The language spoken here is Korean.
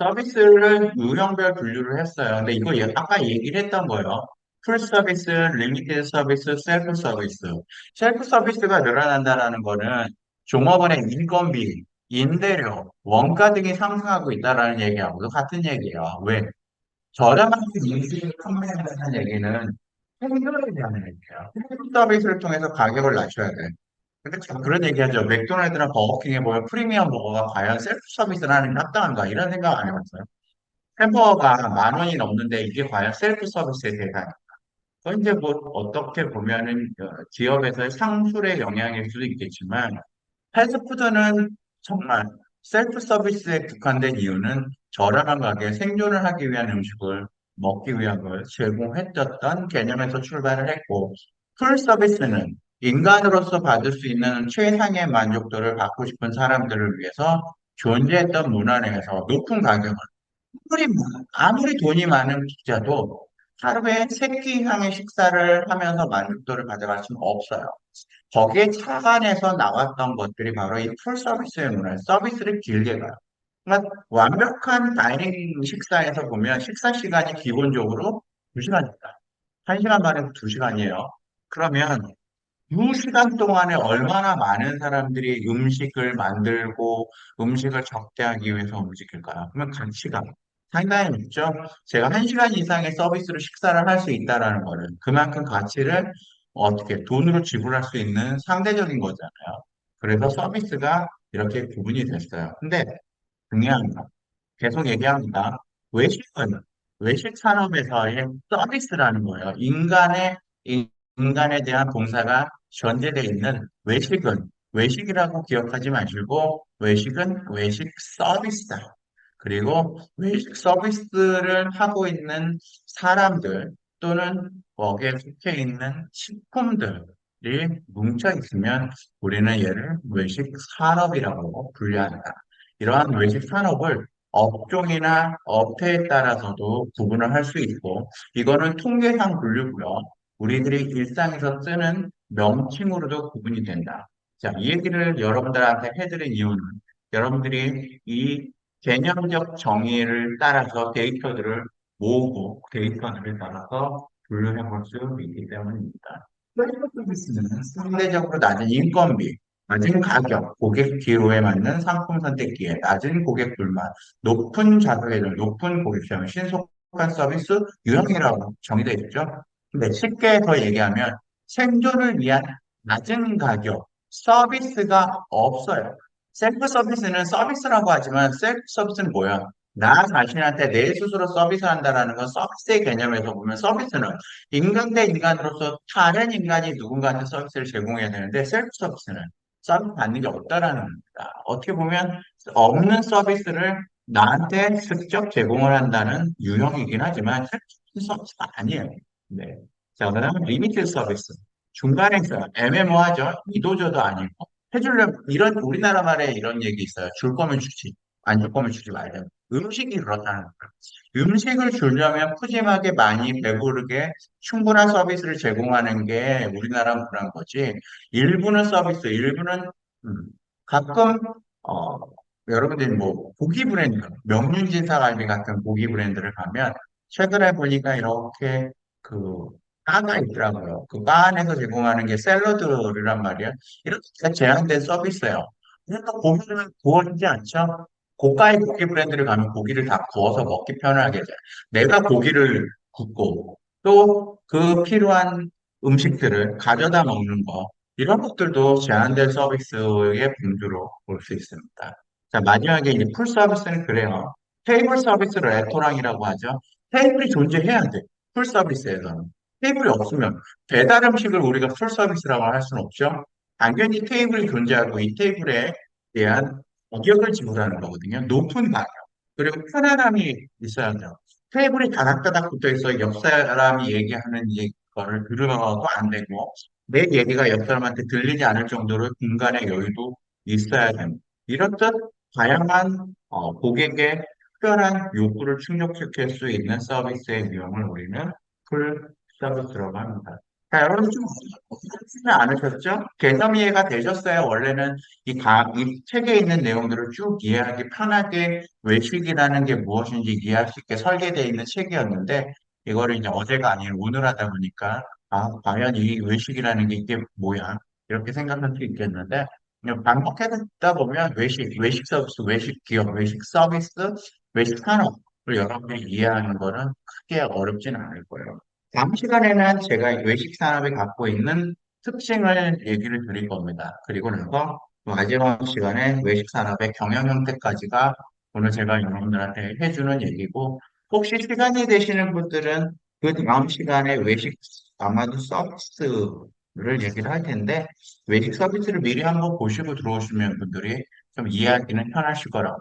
서비스를 유형별 분류를 했어요. 근데 이거 아까 얘기를 했던 거예요. 풀 서비스, 리미티드 서비스, 셀프 서비스. 셀프 서비스가 늘어난다는 거는 종업원의 인건비, 임대료, 원가 등이 상승하고 있다는 얘기하고도 같은 얘기예요. 왜? 저렴한 인수를 판매한다는 얘기는 생존에 대한 얘기예요. 셀프 서비스를 통해서 가격을 낮춰야 돼. 근데 참 그런 얘기하죠. 맥도날드나 버거킹에 보면 프리미엄 버거가 과연 셀프 서비스를 하는 게 합당한가? 이런 생각 안 해봤어요. 햄버거가 10,000원이 넘는데 이게 과연 셀프 서비스에 대한 그건 이제 뭐 어떻게 보면은 기업에서의 상술의 영향일 수도 있겠지만 패스트푸드는 정말 셀프 서비스에 국한된 이유는 저렴한 가격에 생존을 하기 위한 음식을 먹기 위한 걸 제공했었던 개념에서 출발을 했고, 풀 서비스는 인간으로서 받을 수 있는 최상의 만족도를 받고 싶은 사람들을 위해서 존재했던 문화 내에서 높은 가격을 아무리 돈이 많은 부자도 하루에 세 끼 이상의 식사를 하면서 만족도를 가져갈 수는 없어요. 거기에 차관해서 나왔던 것들이 바로 이 풀 서비스의 문화, 서비스를 길게 가요. 그러니까 완벽한 다이닝 식사에서 보면 식사 시간이 기본적으로 2시간입니다. 1시간 반에서 2시간이에요. 그러면 2시간 동안에 얼마나 많은 사람들이 음식을 만들고 음식을 접대하기 위해서 움직일까요? 그러면 가치가 상당히 높죠. 제가 1시간 이상의 서비스로 식사를 할 수 있다라는 거는 그만큼 가치를 어떻게 돈으로 지불할 수 있는 상대적인 거잖아요. 그래서 서비스가 이렇게 구분이 됐어요. 근데 중요한 거 계속 얘기합니다. 외식은 외식 산업에서의 서비스라는 거예요. 인간에 대한 봉사가 전제되어 있는 외식은 외식이라고 기억하지 마시고 외식은 외식 서비스다. 그리고 외식 서비스를 하고 있는 사람들 또는 거기에 속해 있는 식품들이 뭉쳐 있으면 우리는 얘를 외식 산업이라고 분류한다. 이러한 외식 산업을 업종이나 업태에 따라서도 구분을 할 수 있고, 이거는 통계상 분류고요. 우리들이 일상에서 쓰는 명칭으로도 구분이 된다. 자, 이 얘기를 여러분들한테 해드린 이유는 여러분들이 이 개념적 정의를 따라서 데이터들을 모으고 데이터들을 따라서 분류해 볼 수 있기 때문입니다. 플랫폼 서비스는 상대적으로 낮은 인건비, 낮은 가격, 고객 기호에 맞는 상품 선택기에 낮은 고객 불만, 높은 자석에는 높은 고객 시험, 신속한 서비스 유형이라고 정의되어 있죠. 근데 쉽게 더 얘기하면 생존을 위한 낮은 가격, 서비스가 없어요. 셀프 서비스는 서비스라고 하지만 셀프 서비스는 뭐야? 나 자신한테 내 스스로 서비스한다라는 건 서비스의 개념에서 보면 서비스는 인간 대 인간으로서 다른 인간이 누군가한테 서비스를 제공해야 되는데 셀프 서비스는 서비스 받는 게 없다라는 겁니다. 어떻게 보면 없는 서비스를 나한테 직접 제공을 한다는 유형이긴 하지만 셀프 서비스가 아니에요. 네. 자, 그다음 리미티드 서비스. 중간에 있어요. 애매모호하죠. 이도저도 아니고. 해주려면, 이런, 우리나라 말에 이런 얘기 있어요. 줄 거면 주지. 안 줄 거면 주지 말자. 음식이 그렇다는 거예요. 음식을 주려면 푸짐하게 많이 배부르게 충분한 서비스를 제공하는 게 우리나라 문화인 거지. 일부는 서비스, 일부는, 음, 가끔, 어, 여러분들이 뭐, 고기 브랜드, 명륜진사갈비 같은 고기 브랜드를 가면, 최근에 보니까 이렇게 그, 바가 있더라고요. 그 바 안에서 제공하는 게 샐러드란 말이에요. 이렇게 제한된 서비스예요. 그러니까 고기를 구워지지 않죠? 고가의 고기 브랜드를 가면 고기를 다 구워서 먹기 편하게 돼. 내가 고기를 굽고 또 그 필요한 음식들을 가져다 먹는 거 이런 것들도 제한된 서비스의 분류로 볼 수 있습니다. 자, 마지막에 이제 풀 서비스는 그래요. 테이블 서비스를 레토랑이라고 하죠. 테이블이 존재해야 돼. 풀 서비스에서는. 테이블이 없으면 배달 음식을 우리가 풀 서비스라고 할 수는 없죠. 당연히 테이블이 존재하고 이 테이블에 대한 가격을 지불하는 거거든요. 높은 가격. 그리고 편안함이 있어야 돼요. 테이블이 다닥다닥 붙어 있어 옆 사람이 얘기하는 거를 들으면도 안 되고 내 얘기가 옆 사람한테 들리지 않을 정도로 공간의 여유도 있어야 됩니다. 이렇듯 다양한 고객의 특별한 요구를 충족시킬 수 있는 서비스의 유형을 우리는 풀 서비스라고 합니다. 자, 여러분 좀 않으셨죠? 개념 이해가 되셨어요? 원래는 이 책에 있는 내용들을 쭉 이해하기 편하게 외식이라는 게 무엇인지 이해할 수 있게 설계되어 있는 책이었는데, 이거를 이제 어제가 아닌 오늘 하다 보니까, 아, 과연 이 외식이라는 게 이게 뭐야? 이렇게 생각할 수 있겠는데, 그냥 반복해 듣다 보면 외식 서비스, 외식 기업, 외식 서비스, 외식 산업을 여러분이 이해하는 거는 크게 어렵지는 않을 거예요. 다음 시간에는 제가 외식 산업이 갖고 있는 특징을 얘기를 드릴 겁니다. 그리고 나서 마지막 시간에 외식 산업의 경영 형태까지가 오늘 제가 여러분들한테 해주는 얘기고, 혹시 시간이 되시는 분들은 그 다음 시간에 외식 아마도 서비스를 얘기를 할 텐데, 외식 서비스를 미리 한번 보시고 들어오시면 분들이 좀 이해하기는 편하실 거라고